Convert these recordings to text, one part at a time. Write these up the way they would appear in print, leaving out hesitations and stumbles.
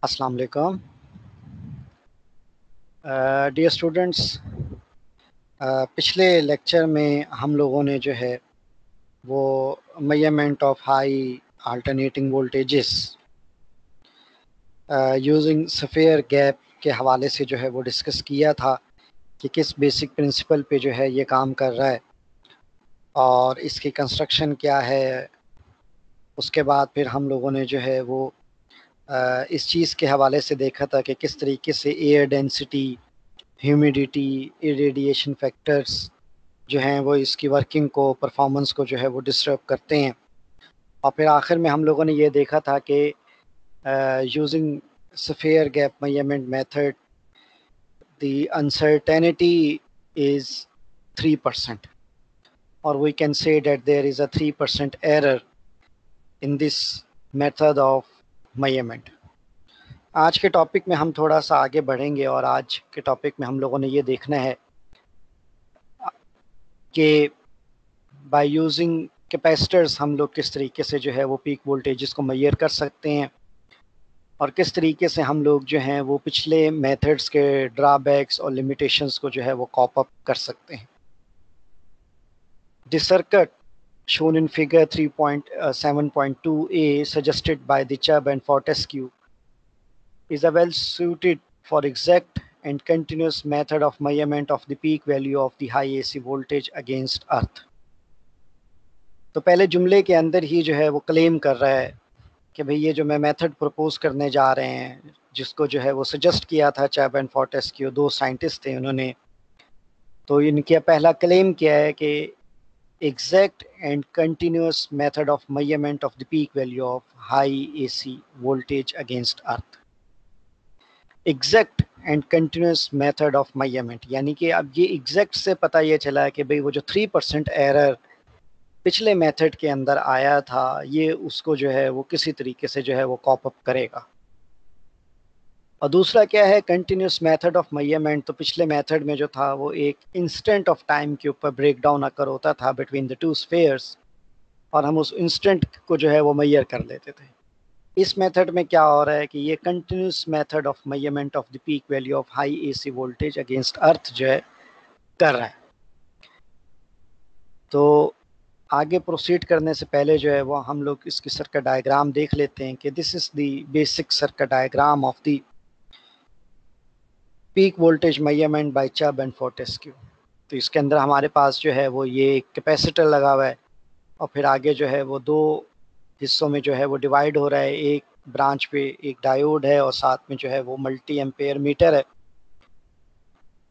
अस्सलाम वालेकुम dear students. पिछले लेक्चर में हम लोगों ने जो है वो measurement of high alternating voltages using sphere gap के हवाले से जो है वो डिस्कस किया था कि किस बेसिक प्रिंसिपल पे जो है ये काम कर रहा है और इसकी कंस्ट्रक्शन क्या है। उसके बाद फिर हम लोगों ने जो है वो इस चीज़ के हवाले से देखा था कि किस तरीके से air density, humidity, irradiation factors जो हैं वो इसकी वर्किंग को, परफॉर्मेंस को जो है वो डिस्टर्ब करते हैं। और फिर आखिर में हम लोगों ने ये देखा था कि using sphere gap measurement method the uncertainty is 3%, और we can say that there is a 3% error in this method of measurement. आज के टॉपिक में हम थोड़ा सा आगे बढ़ेंगे और आज के टॉपिक में हम लोगों ने ये देखना है कि बाय यूजिंग कैपेसिटर्स हम लोग किस तरीके से जो है वो पीक वोल्टेजेस को मेजर कर सकते हैं और किस तरीके से हम लोग जो हैं वो पिछले मेथड्स के ड्रॉबैक्स और लिमिटेशंस को जो है वो कॉप अप कर सकते हैं। This circuit shown in figure 3.7.2a suggested by the Chubb and Fortescue is a well suited for exact and continuous method of measurement of the peak value of the high AC voltage against earth। तो पहले जुमले के अंदर ही जो है वो claim कर रहा है कि भाई ये जो मैं मेथड प्रपोज करने जा रहे हैं, जिसको जो है वो सजेस्ट किया था चैब एंड फोर्टेस्क्यू, दो साइंटिस्ट थे उन्होंने, तो इनका पहला क्लेम क्या है कि exact and continuous method of measurement of the peak value of high AC voltage against earth. Exact and continuous method of measurement यानी कि अब ये एग्जैक्ट से पता ये चला है कि भाई वो जो 3% एरर पिछले मेथड के अंदर आया था ये उसको जो है वो किसी तरीके से जो है वो कॉप अप करेगा। और दूसरा क्या है, कंटिन्यूस मेथड ऑफ मेजरमेंट। तो पिछले मेथड में जो था वो एक इंस्टेंट ऑफ टाइम के ऊपर ब्रेक डाउन अकर होता था बिटवीन द टू स्फीयर्स, और हम उस इंस्टेंट को जो है वो मेजर कर लेते थे। इस मेथड में क्या हो रहा है कि ये continuous method of measurement of the peak value of high AC voltage against earth जो है कर रहा है। तो आगे प्रोसीड करने से पहले जो है वो हम लोग इसकी सर्किट डायग्राम देख लेते हैं कि this is the basic circuit diagram of the peak voltage measurement by Chubb and Fortescue. तो इसके अंदर हमारे पास जो है वो ये कैपेसिटर लगा हुआ है और फिर आगे जो है वो दो हिस्सों में जो है वो डिवाइड हो रहा है। एक ब्रांच पे एक डायोड है और साथ में जो है वो मल्टी एम्पेयर मीटर है,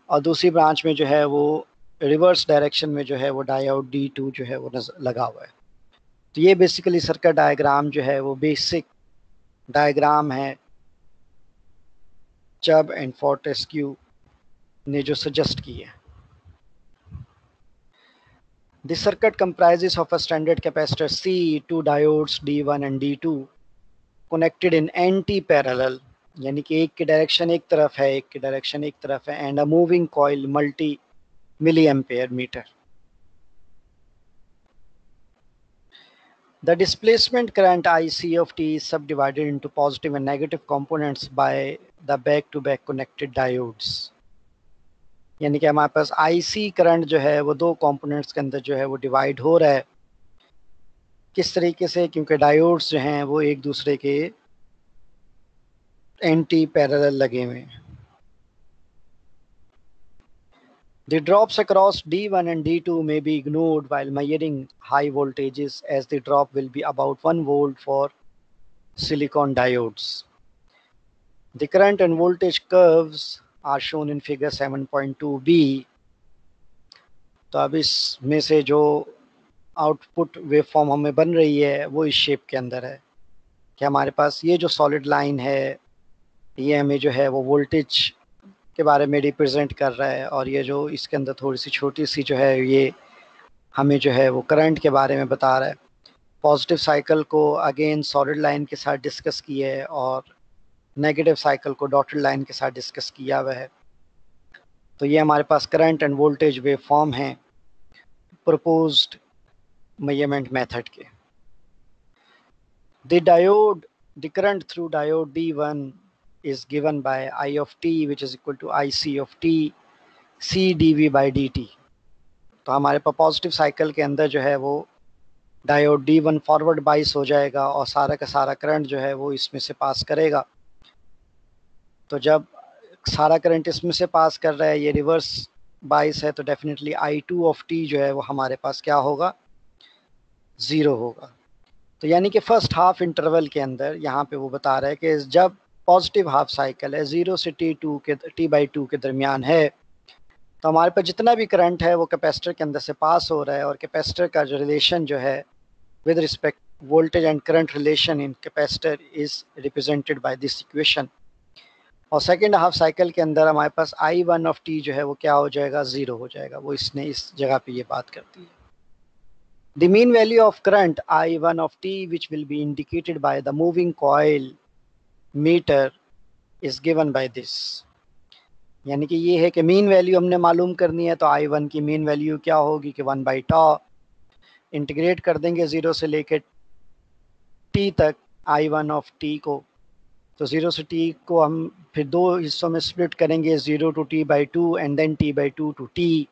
और दूसरी ब्रांच में जो है वो रिवर्स डायरेक्शन में जो है वो डायोड D2 जो है वो लगा हुआ है। तो ये बेसिकली सर्किट डायग्राम जो है वो बेसिक डायग्राम है चब एंड फोर्टेस्क्यू ने जो सजेस्ट की है। This circuit comprises of a standard capacitor C, two diodes D1 and D2 connected in anti-parallel, यानी कि एक की डायरेक्शन एक तरफ है, एक की डायरेक्शन एक तरफ है, and a moving coil multi milliampere meter. The displacement current IC of T is subdivided into positive and negative components by the back-to-back connected diodes. यानी कि हमारे पास IC करंट जो है वो दो कंपोनेंट्स के अंदर जो है वो डिवाइड हो रहा है। किस तरीके से? क्योंकि डायोड्स जो हैं वो एक दूसरे के एंटी पैरेलल लगे हुए हैं। The drops across D1 and D2 may be ignored while measuring high voltages, as the drop will be about 1 volt for silicon diodes. The current and voltage curves are shown in figure 7.2b. तो अब इसमें से जो output waveform हमें बन रही है वो इस शेप के अंदर है कि हमारे पास ये जो सॉलिड लाइन है ये हमें जो है वो वोल्टेज के बारे में रिप्रेजेंट कर रहा है, और ये जो इसके अंदर थोड़ी सी छोटी सी जो है ये हमें जो है वो करंट के बारे में बता रहा है। पॉजिटिव साइकिल को अगेन सॉलिड लाइन के साथ डिस्कस किया है और नेगेटिव साइकिल को डॉटेड लाइन के साथ डिस्कस किया हुआ है। तो ये हमारे पास current and voltage wave form है प्रपोज्ड मेजरमेंट मेथड के। The diode, the current through diode D1 is given by I of t which is equal to IC of t C dV by dt। तो हमारे पास positive cycle के अंदर जो है वो diode D1 forward बाइस हो जाएगा और सारा का सारा करंट जो है वो इसमें से पास करेगा। तो जब सारा करंट इसमें से पास कर रहा है, ये रिवर्स बाइस है, तो डेफिनेटली I2 ऑफ t जो है वो हमारे पास क्या होगा, 0 होगा। तो यानी कि फर्स्ट हाफ इंटरवल के अंदर यहाँ पे वो बता रहा है कि जब पॉजिटिव हाफ साइकिल है 0 से t/2 के दरमियान है, तो हमारे पास जितना भी करंट है वो कैपेसिटर के अंदर से पास हो रहा है, और कैपेसिटर का जो रिलेशन जो है with respect voltage and current relation in capacitor is represented by this equation. और सेकेंड हाफ साइकिल के अंदर हमारे पास I1 ऑफ t जो है वो क्या हो जाएगा, 0 हो जाएगा। वो इसने इस जगह पे ये बात करती है। The mean value of current I1 of t which will be indicated by the moving coil meter is given by this। यानी कि ये है कि मीन वैल्यू हमने मालूम करनी है, तो I1 की मीन वैल्यू क्या होगी कि 1/τ इंटीग्रेट कर देंगे 0 से लेके t तक I1 ऑफ t को। तो 0 से t को हम फिर दो हिस्सों में स्प्लिट करेंगे, 0 to t/2 and then t/2 to t।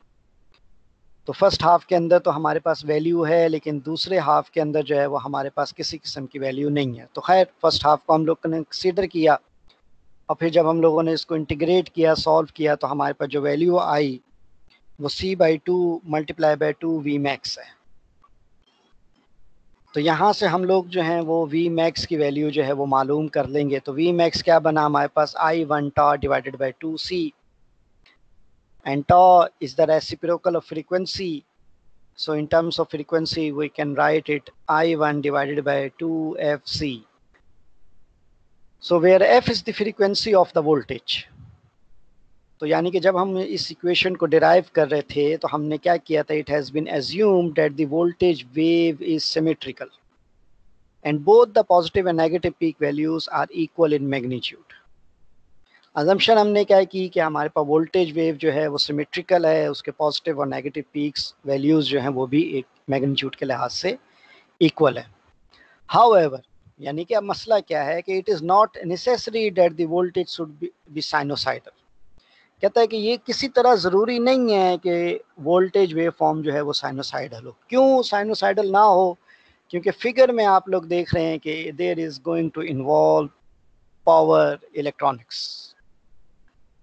तो फर्स्ट हाफ के अंदर तो हमारे पास वैल्यू है, लेकिन दूसरे हाफ के अंदर जो है वो हमारे पास किसी किस्म की वैल्यू नहीं है। तो खैर फर्स्ट हाफ को हम लोग ने कंसीडर किया, और फिर जब हम लोगों ने इसको इंटीग्रेट किया, सॉल्व किया, तो हमारे पास जो वैल्यू आई वो C/2 multiply by 2 V max है। तो यहाँ से हम लोग जो हैं वो V max की वैल्यू जो है वो मालूम कर लेंगे। तो V max क्या बना हमारे पास, I1τ divided by 2C, and tau is the reciprocal of frequency. So in terms of frequency we can write it I1 divided by 2FC. So where F is the frequency of the voltage। तो यानी कि जब हम इस equation को derive कर रहे थे तो हमने क्या किया था, it has been assumed that the voltage wave is symmetrical and both the positive and negative peak values are equal in magnitude। Assumption हमने क्या की कि हमारे पास वोल्टेज वेव जो है वो सिमेट्रिकल है, उसके पॉजिटिव और नेगेटिव पीक्स वैल्यूज़ जो हैं वो भी एक मैग्नीट्यूड के लिहाज से इक्वल है। हाउएवर, यानी कि अब मसला क्या है कि it is not necessary that the voltage should be sinusoidal. कहता है कि ये किसी तरह ज़रूरी नहीं है कि वोल्टेज वेव फॉर्म जो है वो साइनोसाइडल हो। क्यों साइनोसाइडल ना हो? क्योंकि फिगर में आप लोग देख रहे हैं कि there is going to involve power electronics,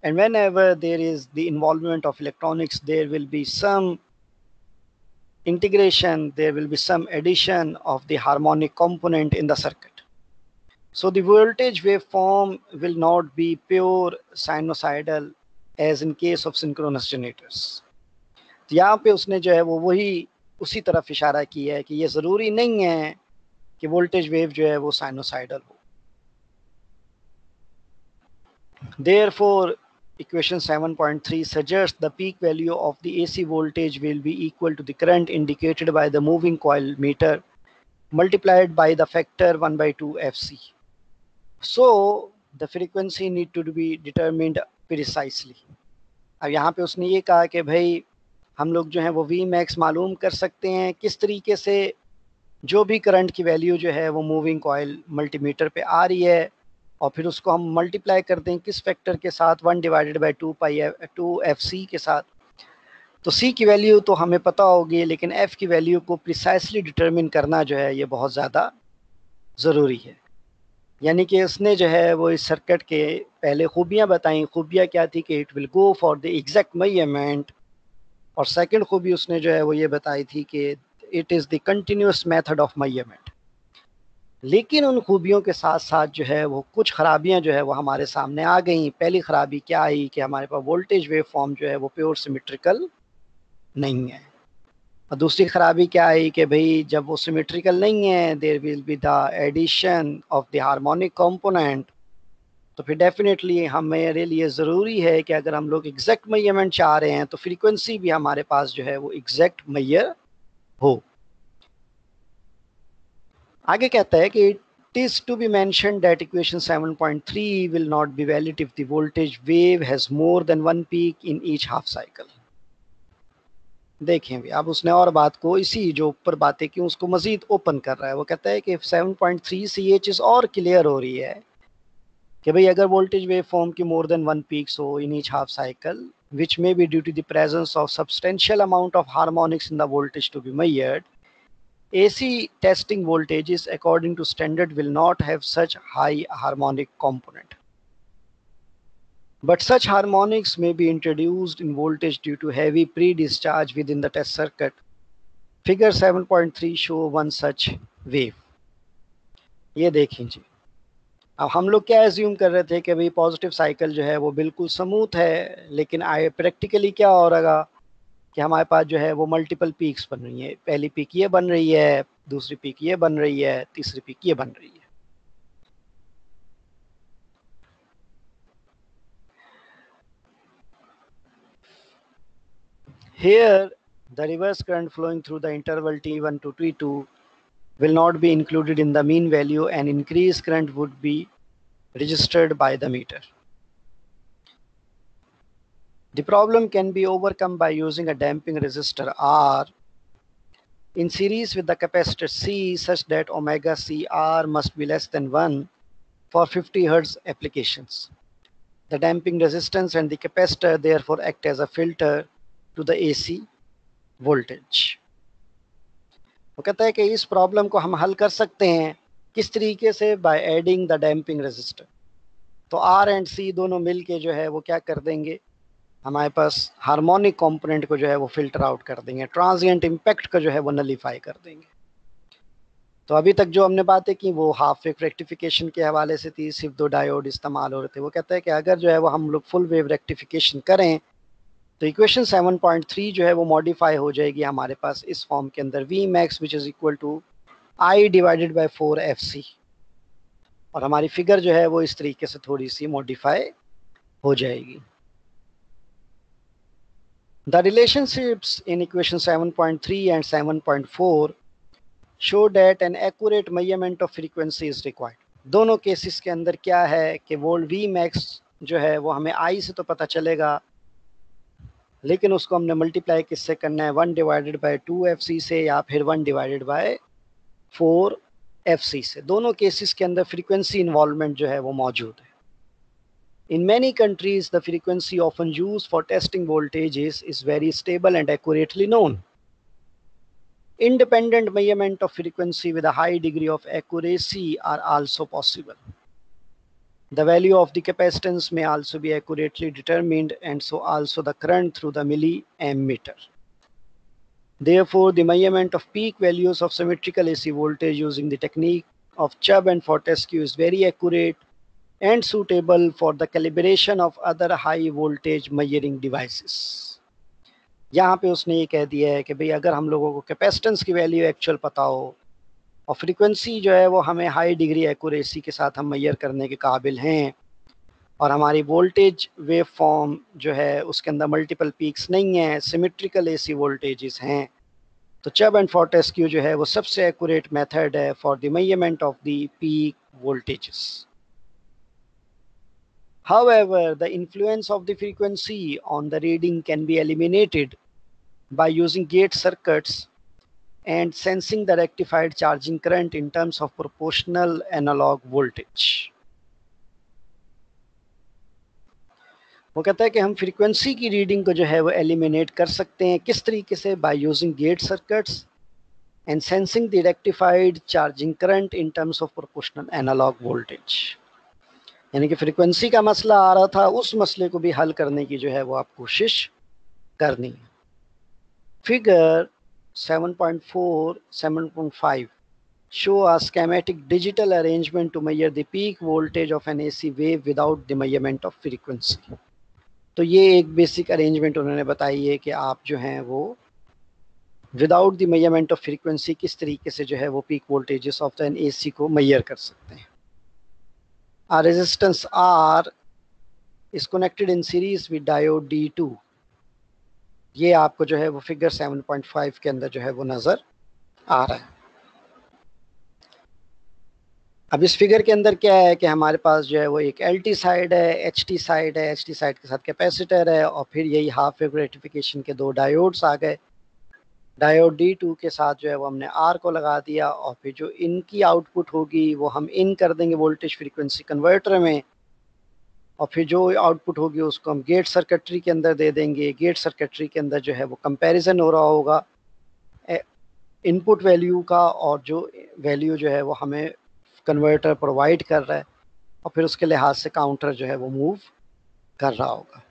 and whenever there is the involvement of electronics, there will be some integration, there will be some addition of the harmonic component in the circuit. So the voltage waveform will not be pure sinusoidal as in case of synchronous generators। तो यहाँ पे उसने जो है वो वही उसी तरफ इशारा किया है कि ये ज़रूरी नहीं है कि वोल्टेज वेव जो है वो साइनोसाइडल हो। Therefore equation 7.3 suggests the peak value of the AC voltage will be equal to the current indicated by the moving coil meter multiplied by the factor 1/2 FC। So the frequency need to be determined precisely। अब यहाँ पे उसने ये कहा कि भाई हम लोग जो है वो V max मालूम कर सकते हैं किस तरीके से, जो भी करंट की वैल्यू जो है वो मूविंग कॉइल मल्टीमीटर पे आ रही है, और फिर उसको हम मल्टीप्लाई करते हैं किस फैक्टर के साथ, 1 डिवाइडेड बाई 2FC के साथ। तो C की वैल्यू तो हमें पता होगी, लेकिन F की वैल्यू को प्रिसाइसली डिटरमिन करना जो है ये बहुत ज़्यादा ज़रूरी है। यानी कि उसने जो है वो इस सर्किट के पहले खूबियाँ बताई। खूबियाँ क्या थी कि it will go for the exact measurement, और सेकंड खूबी उसने जो है वो ये बताई थी कि it is the continuous method of measurement. लेकिन उन खूबियों के साथ साथ जो है वो कुछ ख़राबियां जो है वो हमारे सामने आ गई। पहली ख़राबी क्या आई कि हमारे पास वोल्टेज वेव फॉर्म जो है वो प्योर सिमेट्रिकल नहीं है, और दूसरी ख़राबी क्या आई कि भाई जब वो सिमेट्रिकल नहीं है, there will be the addition of the harmonic component. तो फिर डेफिनेटली हमारे लिए ज़रूरी है कि अगर हम लोग एग्जैक्ट मेजरमेंट चाह रहे हैं तो फ्रीक्वेंसी भी हमारे पास जो है वो एग्जैक्ट मेजर हो। आगे कहता है कि it is to be mentioned that equation 7.3 will not be valid if the voltage wave has more than one peak in each half cycle। देखें भी अब उसने और बात को, इसी जो ऊपर बातें की उसको मजीद ओपन कर रहा है। वो कहता है कि 7.3 से ये चीज़ और क्लियर हो रही है कि भाई अगर वोल्टेज वेव फॉर्म की मोर देन वन पीक्स हो in each half cycle which may be due to the presence of substantial amount of harmonics in the voltage to be measured, AC testing voltages according to standard will not have such high harmonic component. But such harmonics may be introduced in voltage due to heavy pre-discharge within the test circuit. Figure 7.3 show one such wave. ये देखें जी, अब हम लोग क्या assume कर रहे थे कि भाई पॉजिटिव साइकिल जो है वो बिल्कुल स्मूथ है, लेकिन आए प्रैक्टिकली क्या हो रहा कि हमारे पास जो है वो मल्टीपल पीक्स बन रही है। पहली पीक ये बन रही है, दूसरी पीक ये बन रही है, तीसरी पीक ये बन रही है। Here the reverse current flowing through the interval T1 to T2 will not be included in the mean value and increased current would be registered by the meter. The problem can be overcome by using a damping resistor R in series with the capacitor C such that omega C R must be less than 1 for 50 Hz applications. The damping resistance and the capacitor therefore act as a filter to the AC voltage. वो कहता है कि इस problem को हम हल कर सकते हैं किस तरीके से, by adding the damping resistor. तो आर एंड सी दोनों मिल के जो है वो क्या कर देंगे, हमारे पास हार्मोनिक कंपोनेंट को जो है वो फिल्टर आउट कर देंगे, ट्रांजिएंट इम्पैक्ट को जो है वो नलीफाई कर देंगे। तो अभी तक जो हमने बातें की वो हाफ वेव रेक्टिफिकेशन के हवाले से थी, सिर्फ दो डायोड इस्तेमाल हो रहे थे। वो कहता है कि अगर जो है वो हम लोग फुल वेव रेक्टिफिकेशन करें तो इक्वेशन 7.3 जो है वो मॉडिफाई हो जाएगी हमारे पास इस फॉर्म के अंदर, V max which is equal to I divided by 4FC, और हमारी फिगर जो है वो इस तरीके से थोड़ी सी मॉडिफाई हो जाएगी। The relationships in equation 7.3 and 7.4 show that an accurate measurement of frequency is required. दोनों केसेस के अंदर क्या है कि वोल्ट वी मैक्स जो है वो हमें आई से तो पता चलेगा, लेकिन उसको हमने मल्टीप्लाई किससे करना है, 1 डिवाइडेड बाई 2FC से या फिर 1 डिवाइडेड बाई 4FC से। दोनों केसेस के अंदर फ्रीक्वेंसी इन्वॉल्वमेंट जो है वो मौजूद है। In many countries, the frequency often used for testing voltages is very stable and accurately known. Independent measurement of frequency with a high degree of accuracy are also possible. The value of the capacitance may also be accurately determined, and so also the current through the milliammeter. Therefore, the measurement of peak values of symmetrical AC voltage using the technique of Chubb and Fortescue is very accurate and suitable for the calibration of other high voltage measuring devices. यहाँ पे उसने ये कह दिया है कि भाई अगर हम लोगों को कैपेसिटेंस की वैल्यू एक्चुअल पता हो और फ्रीक्वेंसी जो है वो हमें हाई डिग्री एक्यूरेसी के साथ हम मेजर करने के काबिल हैं, और हमारी वोल्टेज वेव फॉर्म जो है उसके अंदर मल्टीपल पीक्स नहीं है, सिमेट्रिकल एसी वोल्टेजेस हैं, तो चब एंड फॉर्टेस्क्यू जो है वो सबसे एक्यूरेट मेथड है for the measurement of the peak voltages. However, the influence of the frequency on the reading can be eliminated by using gate circuits and sensing the rectified charging current in terms of proportional analog voltage. वो कहता है कि हम frequency की reading को जो है वो एलिमिनेट कर सकते हैं, किस तरीके से, by using gate circuits and sensing the rectified charging current in terms of proportional analog voltage. यानी कि फ्रीक्वेंसी का मसला आ रहा था, उस मसले को भी हल करने की जो है वो आप कोशिश करनी है। Figure 7.4, 7.5 show a schematic digital arrangement to measure the peak voltage of an AC wave without the measurement of frequency. तो ये एक बेसिक अरेंजमेंट उन्होंने बताई है कि आप जो हैं वो without the measurement of frequency किस तरीके से जो है वो peak voltages of an AC को मेजर कर सकते हैं। A resistance R is connected in series with diode D2. ये आपको जो है वो फिगर 7.5 के अंदर जो है वो नजर आ रहा है। अब इस फिगर के अंदर क्या है कि हमारे पास जो है वो एक LT साइड है, HT साइड है, HT साइड के साथ कैपेसिटर है, और फिर यही हाफ वेव रेक्टिफिकेशन के दो डायोड्स आ गए। डायोड D2 के साथ जो है वो हमने R को लगा दिया, और फिर जो इनकी आउटपुट होगी वो हम इन कर देंगे वोल्टेज फ्रीक्वेंसी कन्वर्टर में, और फिर जो आउटपुट होगी उसको हम गेट सर्किटरी के अंदर दे देंगे। गेट सर्किटरी के अंदर जो है वो कंपैरिजन हो रहा होगा इनपुट वैल्यू का, और जो वैल्यू जो है वो हमें कन्वर्टर प्रोवाइड कर रहा है, और फिर उसके लिहाज से काउंटर जो है वो मूव कर रहा होगा।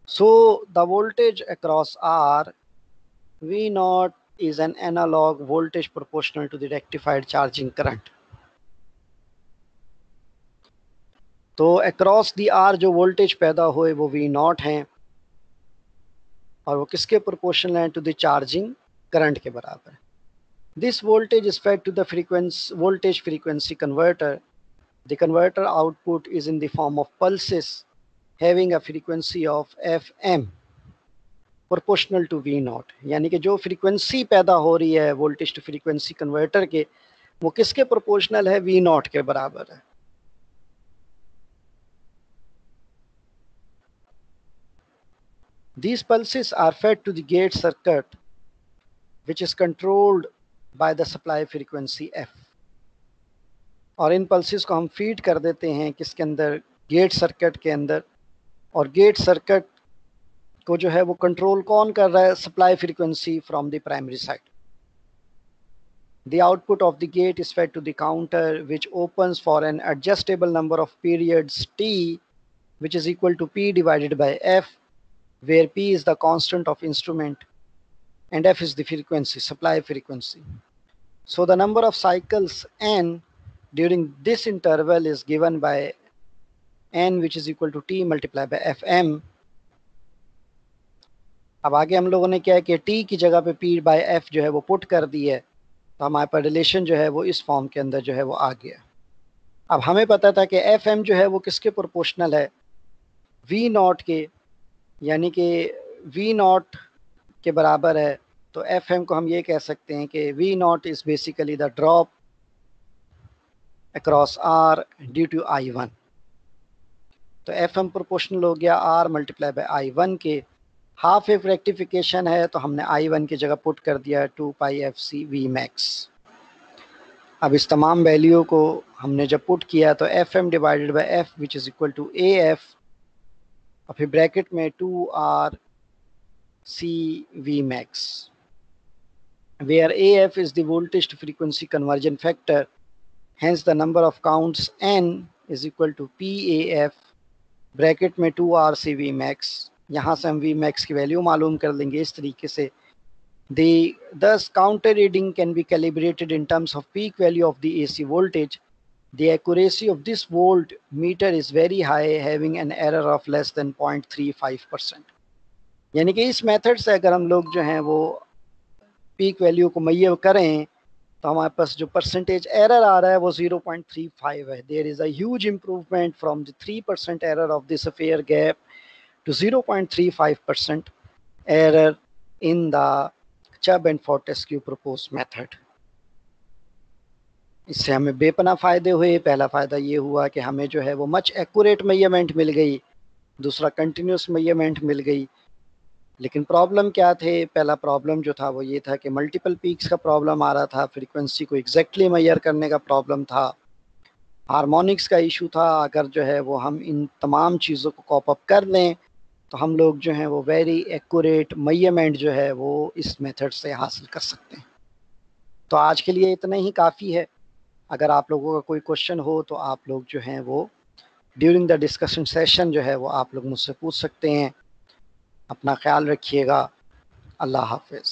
So the voltage across R V naught is an analog voltage proportional to the rectified charging current. तो अक्रॉस दी आर जो वोल्टेज पैदा हुए वो V नॉट हैं, और वो किसके प्रोपोर्शनल हैं? टू द चार्जिंग करंट के बराबर। This voltage is fed to the voltage frequency converter. The converter output is in the form of pulses having a frequency of FM proportional to V naught. यानी कि जो frequency पैदा हो रही है voltage to frequency converter के, वो किसके प्रोपोर्शनल है? V नॉट के बराबर है। These pulses are fed to the gate circuit which is controlled by the supply frequency F। और इन पल्सेस को हम फीड कर देते हैं किसके अंदर? गेट सर्किट के अंदर। और गेट सर्किट को जो है वो कंट्रोल कौन कर रहा है? Supply frequency from the primary side. The output of the gate is fed to the counter which opens for an adjustable number of periods T, which is equal to P divided by F, where P is the constant of instrument and F is the frequency, supply frequency. So the number of cycles N during this interval is given by N, which is equal to T multiplied by FM. अब आगे हम लोगों ने क्या है कि T की जगह पे P by F जो है वो पुट कर दी है, तो हमारे पास रिलेशन जो है वो इस फॉर्म के अंदर जो है वो आ गया। अब हमें पता था कि FM जो है वो किसके प्रोपोर्शनल है? V नॉट के, यानी कि V नॉट के बराबर है। तो FM को हम ये कह सकते हैं कि V naught is basically the drop across R due to I1। तो FM प्रोपोर्शनल हो गया R मल्टीप्लाई बाय I1 के। हाफ वेव रेक्टिफिकेशन है तो हमने I1 की जगह पुट कर दिया 2 पाई FC V मैक्स। अब इस तमाम वैल्यू को हमने जब पुट किया तो FM divided by F which is equal to AF, और फिर ब्रैकेट में 2R CV max, where AF is the voltage to frequency conversion factor. Hence the number of counts N is equal to PAF bracket में 2R CV max। यहाँ से हम V max की value मालूम कर लेंगे इस तरीके से। Thus counter reading can be calibrated in terms of peak value of the AC voltage. The accuracy of this voltmeter is very high, having an error of less than 0.35%। यानी कि इस मेथड से अगर हम लोग जो हैं वो पीक वैल्यू को मैयर करें तो हमारे पास जो परसेंटेज एरर आ रहा है वो 0.35 है। There is a huge improvement from the 3% error of this sphere gap to 0.35% error in the Chubb and Fortescue propose method. इससे हमें बेपना फ़ायदे हुए। पहला फ़ायदा ये हुआ कि हमें जो है वो मच एक्यूरेट मेजरमेंट मिल गई, दूसरा कंटिन्यूस मेजरमेंट मिल गई। लेकिन प्रॉब्लम क्या थे? पहला प्रॉब्लम जो था वो ये था कि मल्टीपल पीक्स का प्रॉब्लम आ रहा था, फ्रीक्वेंसी को एग्जैक्टली मेजर करने का प्रॉब्लम था, हार्मोनिक्स का इशू था। अगर जो है वो हम इन तमाम चीज़ों को कॉप अप कर लें तो हम लोग जो हैं वो वेरी एक्यूरेट मेजरमेंट जो है वो इस मेथड से हासिल कर सकते हैं। तो आज के लिए इतना ही काफ़ी है। अगर आप लोगों का कोई क्वेश्चन हो तो आप लोग जो हैं वो ड्यूरिंग द डिस्कशन सेशन जो है वो आप लोग मुझसे पूछ सकते हैं। अपना ख्याल रखिएगा। अल्लाह हाफिज़।